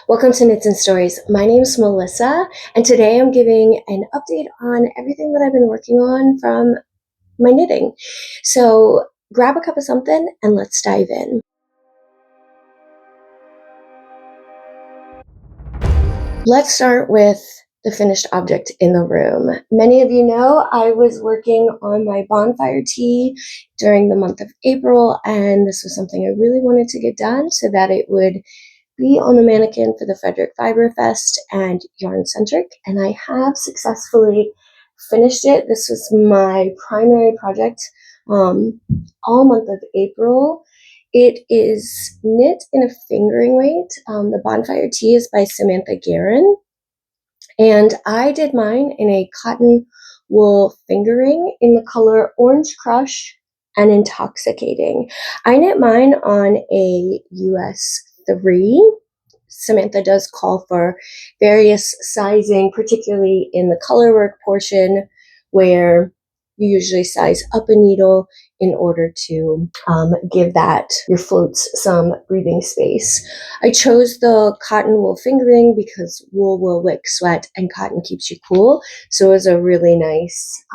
Welcome to Knits and Stories. My name is Melissa, and today I'm giving an update on everything that I've been working on from my knitting. So grab a cup of something and let's dive in. Let's start with the finished object in the room. Many of you know I was working on my Bonfire Tee during the month of April, and this was something I really wanted to get done so that it would be on the mannequin for the Frederick Fiber Fest and Yarn Centric, and I have successfully finished it. This was my primary project all month of April. It is knit in a fingering weight. The Bonfire Tee is by Samantha Guerin, and I did mine in a cotton wool fingering in the color Orange Crush and Intoxicating. I knit mine on a US 3. Samantha does call for various sizing, particularly in the color work portion where you usually size up a needle in order to give that your floats some breathing space. I chose the cotton wool fingering because wool will wick sweat and cotton keeps you cool. So it was a really nice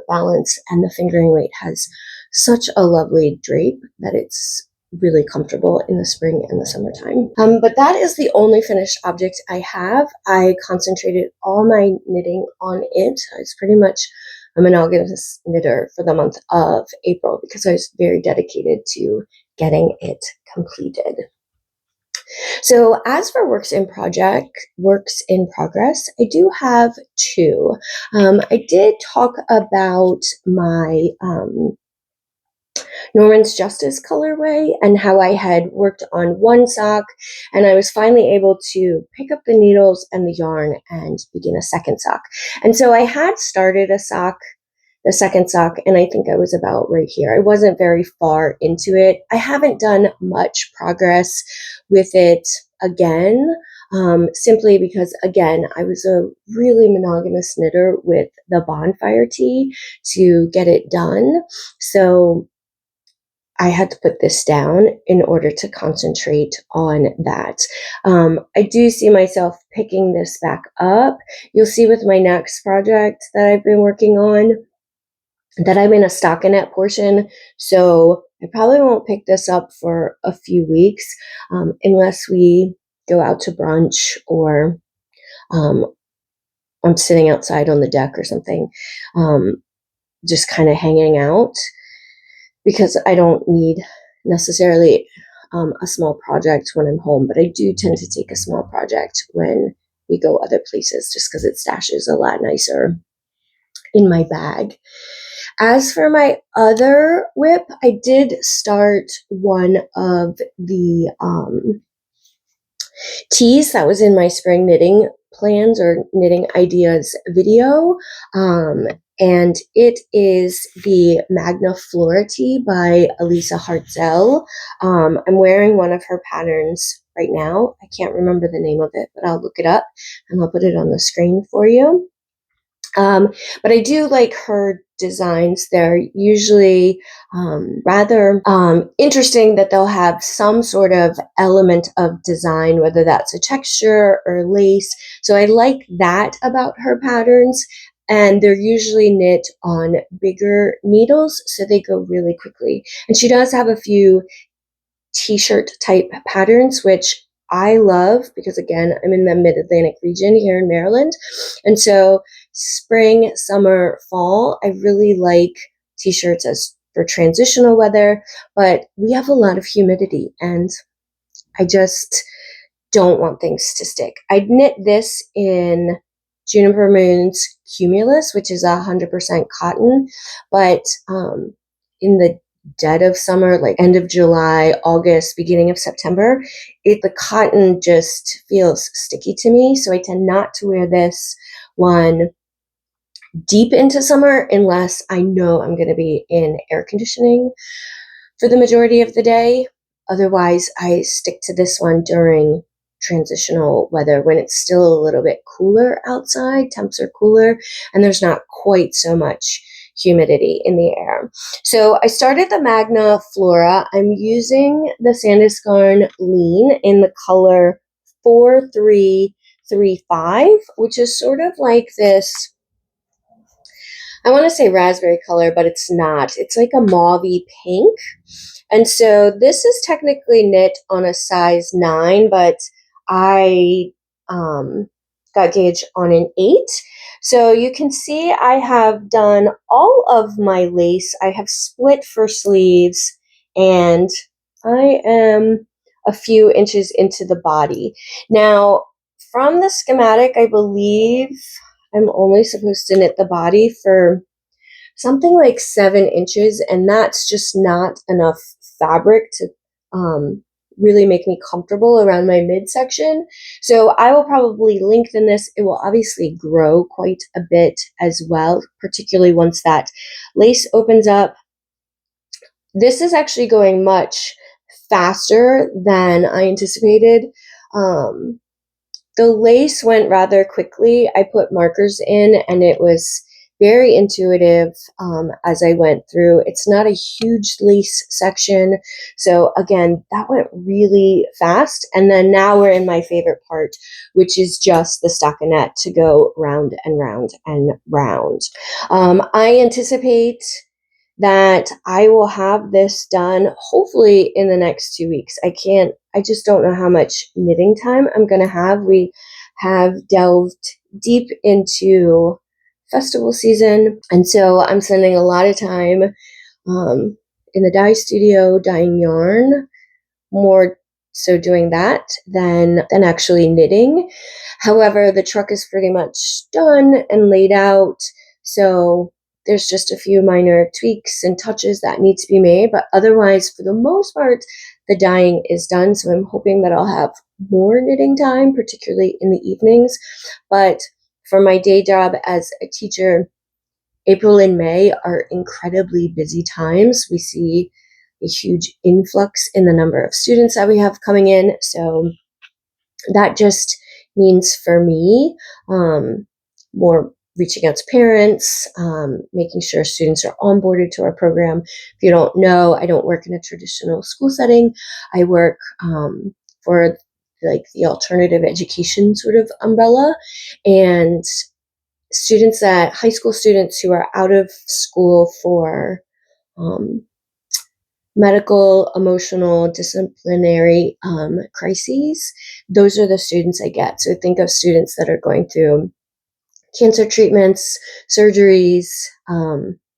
balance, and the fingering weight has such a lovely drape that it's really comfortable in the spring and the summertime. But that is the only finished object I have. I concentrated all my knitting on it. It's pretty much a monogamous knitter for the month of April because I was very dedicated to getting it completed. So as for works in progress, I do have two. I did talk about my Norman's Justice colorway and how I had worked on one sock, and I was finally able to pick up the needles and the yarn and begin a second sock. And so I had started the second sock, and I think I was about right here. I wasn't very far into it. I haven't done much progress with it again, simply because, again, I was a really monogamous knitter with the Bonfire Tee to get it done. So I had to put this down in order to concentrate on that. I do see myself picking this back up. You'll see with my next project that I've been working on that I'm in a stockinette portion, so I probably won't pick this up for a few weeks unless we go out to brunch or I'm sitting outside on the deck or something, just kind of hanging out, because I don't need necessarily a small project when I'm home, but I do tend to take a small project when we go other places just because it stashes a lot nicer in my bag. As for my other whip, I did start one of the tees that was in my spring knitting plans or knitting ideas video. And it is the Magna Flora Tee by Alisa Hartzell. I'm wearing one of her patterns right now. I can't remember the name of it, but I'll look it up and I'll put it on the screen for you. But I do like her designs. They're usually rather interesting, that they'll have some sort of element of design, whether that's a texture or lace. So I like that about her patterns. And they're usually knit on bigger needles, so they go really quickly. And she does have a few t-shirt type patterns, which I love because, again, I'm in the mid-Atlantic region here in Maryland. And so spring, summer, fall, I really like t-shirts as for transitional weather, but we have a lot of humidity and I just don't want things to stick. I'd knit this in Juniper Moon's Cumulus, which is 100% cotton, but in the dead of summer, like end of July, August, beginning of September, the cotton just feels sticky to me, so I tend not to wear this one deep into summer unless I know I'm going to be in air conditioning for the majority of the day. Otherwise, I stick to this one during transitional weather when it's still a little bit cooler outside, temps are cooler, and there's not quite so much humidity in the air. So I started the Magna Flora. I'm using the Sandisgarn Lean in the color 4335, which is sort of like this, I want to say raspberry color, but it's not. It's like a mauvey pink. And so this is technically knit on a size 9, but I got gauge on an 8. So you can see I have done all of my lace. I have split for sleeves, and I am a few inches into the body. Now, from the schematic, I believe I'm only supposed to knit the body for something like 7 inches, and that's just not enough fabric to really make me comfortable around my midsection. So I will probably lengthen this. It will obviously grow quite a bit as well, particularly once that lace opens up. This is actually going much faster than I anticipated. The lace went rather quickly. I put markers in, and it was very intuitive as I went through. It's not a huge lace section. So again, that went really fast. And then now we're in my favorite part, which is just the stockinette to go round and round and round. I anticipate that I will have this done hopefully in the next 2 weeks. I just don't know how much knitting time I'm going to have. We have delved deep into festival season, and so I'm spending a lot of time in the dye studio dyeing yarn, more so doing that than actually knitting. However, the truck is pretty much done and laid out, so there's just a few minor tweaks and touches that need to be made, but otherwise, for the most part, the dyeing is done. So I'm hoping that I'll have more knitting time, particularly in the evenings. But for my day job as a teacher, April and May are incredibly busy times. We see a huge influx in the number of students that we have coming in. So that just means for me more reaching out to parents, making sure students are onboarded to our program. If you don't know, I don't work in a traditional school setting. I work for like the alternative education sort of umbrella, and high school students who are out of school for medical, emotional, disciplinary crises, those are the students I get. So think of students that are going through cancer treatments, surgeries,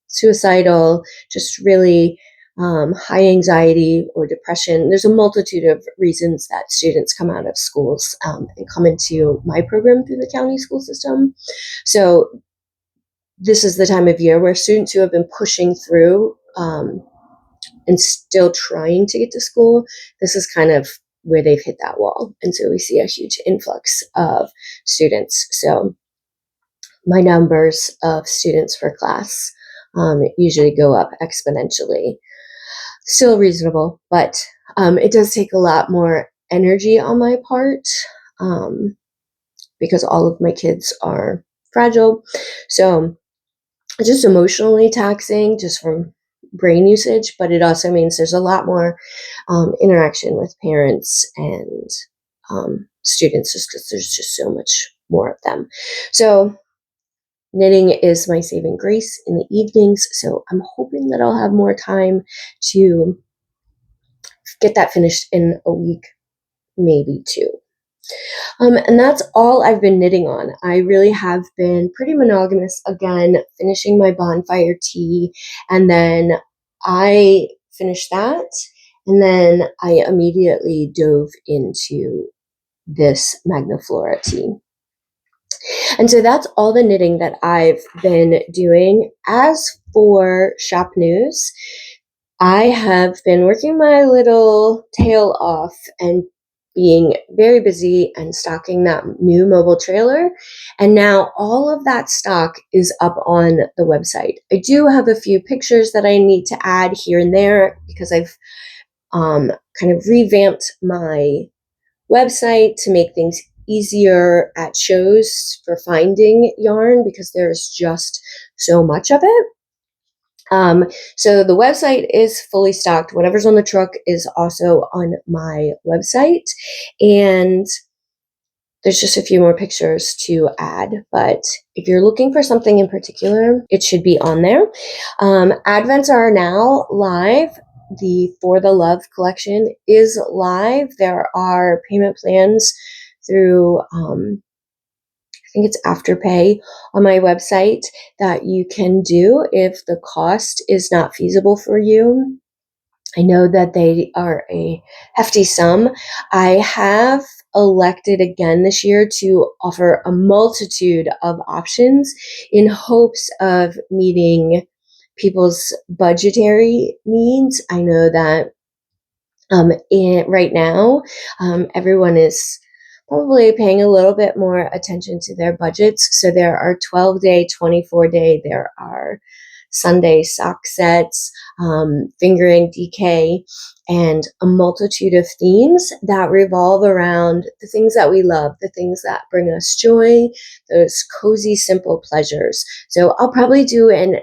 suicidal, just really high anxiety or depression. There's a multitude of reasons that students come out of schools and come into my program through the county school system. So this is the time of year where students who have been pushing through and still trying to get to school, this is kind of where they've hit that wall. And so we see a huge influx of students. So my numbers of students per class usually go up exponentially. Still reasonable, but it does take a lot more energy on my part because all of my kids are fragile. So just emotionally taxing just from brain usage, but it also means there's a lot more interaction with parents and students just because there's just so much more of them. So knitting is my saving grace in the evenings, so I'm hoping that I'll have more time to get that finished in a week, maybe 2. And that's all I've been knitting on. I really have been pretty monogamous again, finishing my Bonfire Tee, and then I finished that, and then I immediately dove into this Magna Flora Tee. And so that's all the knitting that I've been doing. As for shop news, I have been working my little tail off and being very busy and stocking that new mobile trailer. And now all of that stock is up on the website. I do have a few pictures that I need to add here and there because I've kind of revamped my website to make things easier at shows for finding yarn because there's just so much of it. So the website is fully stocked. Whatever's on the truck is also on my website. And There's just a few more pictures to add, but if you're looking for something in particular, it should be on there. Advents are now live. The For the Love collection is live. There are payment plans through, I think it's Afterpay on my website that you can do if the cost is not feasible for you. I know that they are a hefty sum. I have elected again this year to offer a multitude of options in hopes of meeting people's budgetary needs. I know that right now, everyone is probably paying a little bit more attention to their budgets. So there are 12-day, 24-day, there are Sunday sock sets, fingering DK, and a multitude of themes that revolve around the things that we love, the things that bring us joy, those cozy, simple pleasures. So I'll probably do an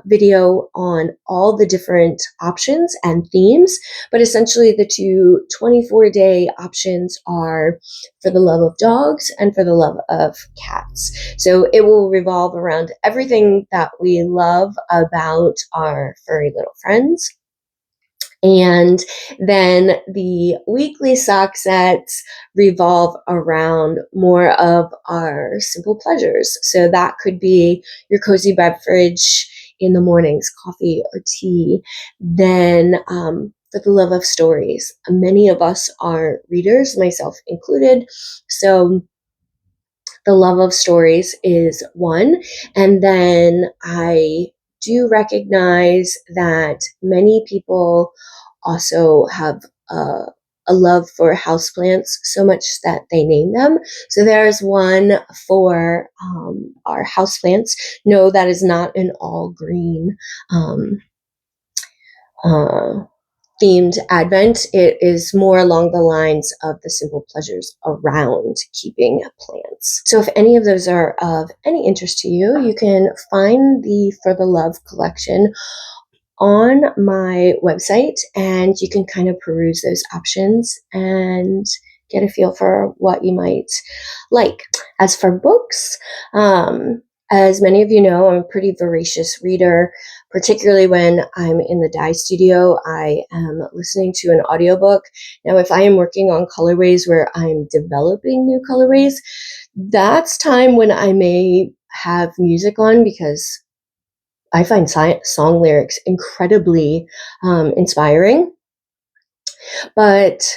video on all the different options and themes, but essentially the two 24-day options are For the Love of Dogs and For the Love of Cats. So it will revolve around everything that we love about our furry little friends. And then the weekly sock sets revolve around more of our simple pleasures. So that could be your cozy beverage in the mornings, coffee or tea. Then For the Love of Stories. Many of us are readers, myself included. So The Love of Stories is one. And then I do recognize that many people also have a love for houseplants so much that they name them. So there's one for our houseplants. No, that is not an all green themed advent. It is more along the lines of the simple pleasures around keeping plants. So if any of those are of any interest to you, you can find the For the Love collection on my website, and you can kind of peruse those options and get a feel for what you might like. As for books, as many of you know, I'm a pretty voracious reader, particularly when I'm in the dye studio. I am listening to an audiobook. Now, if I am working on colorways where I'm developing new colorways, that's time when I may have music on, because I find song lyrics incredibly inspiring. But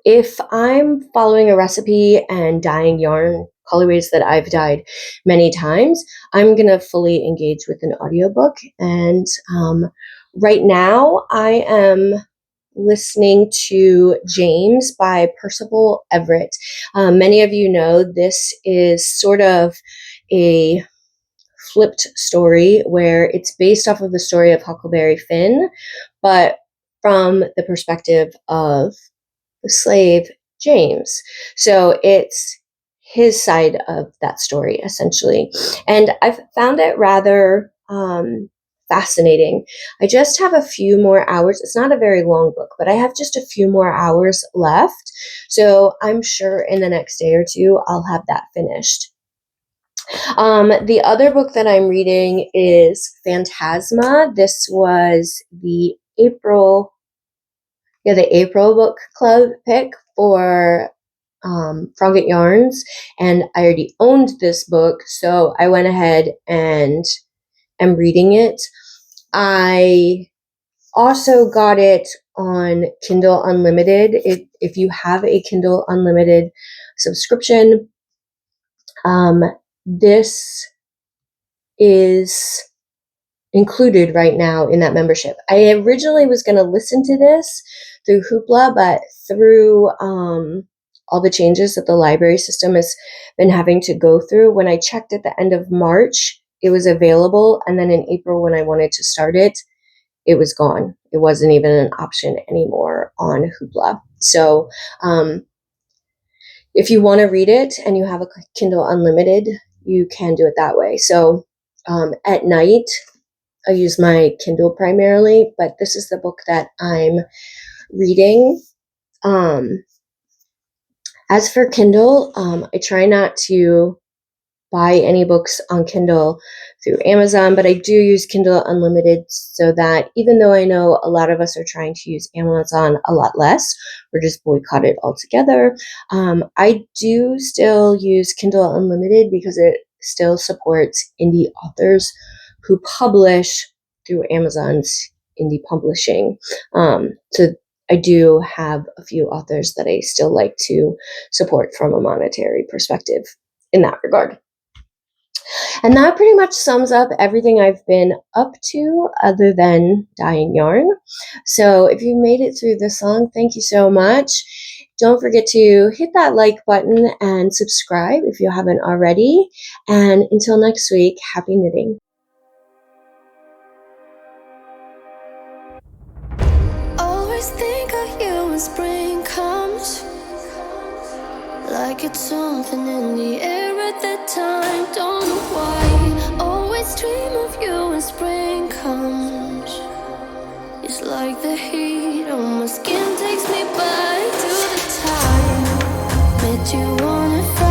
if I'm following a recipe and dyeing yarn colorways that I've dyed many times, I'm going to fully engage with an audiobook. And right now I am listening to James by Percival Everett. Many of you know this is sort of a flipped story where it's based off of the story of Huckleberry Finn, but from the perspective of the slave James. So it's his side of that story, essentially. And I've found it rather fascinating. I just have a few more hours. It's not a very long book, but I have just a few more hours left. So I'm sure in the next day or two, I'll have that finished. The other book that I'm reading is Phantasma. This was the April book club pick for Frogget Yarns, and I already owned this book, so I went ahead and am reading it. I also got it on Kindle Unlimited. If you have a Kindle Unlimited subscription, this is included right now in that membership. I originally was going to listen to this through Hoopla, but through all the changes that the library system has been having to go through, when I checked at the end of March, it was available. And then in April, when I wanted to start it, it was gone. It wasn't even an option anymore on Hoopla. So if you want to read it and you have a Kindle Unlimited, you can do it that way. So at night, I use my Kindle primarily, but this is the book that I'm reading As for Kindle, I try not to buy any books on Kindle through Amazon, but I do use Kindle Unlimited so that even though I know a lot of us are trying to use Amazon a lot less, or just boycott it altogether, I do still use Kindle Unlimited because it still supports indie authors who publish through Amazon's indie publishing. So I do have a few authors that I still like to support from a monetary perspective in that regard. And that pretty much sums up everything I've been up to other than dyeing yarn. So if you made it through this long, thank you so much. Don't forget to hit that like button and subscribe if you haven't already. And until next week, happy knitting. Always think of you when spring comes, like it's something in the air at that time. Don't know why. Always dream of you when spring comes. It's like the heat on my skin takes me back to the time met you on a Friday.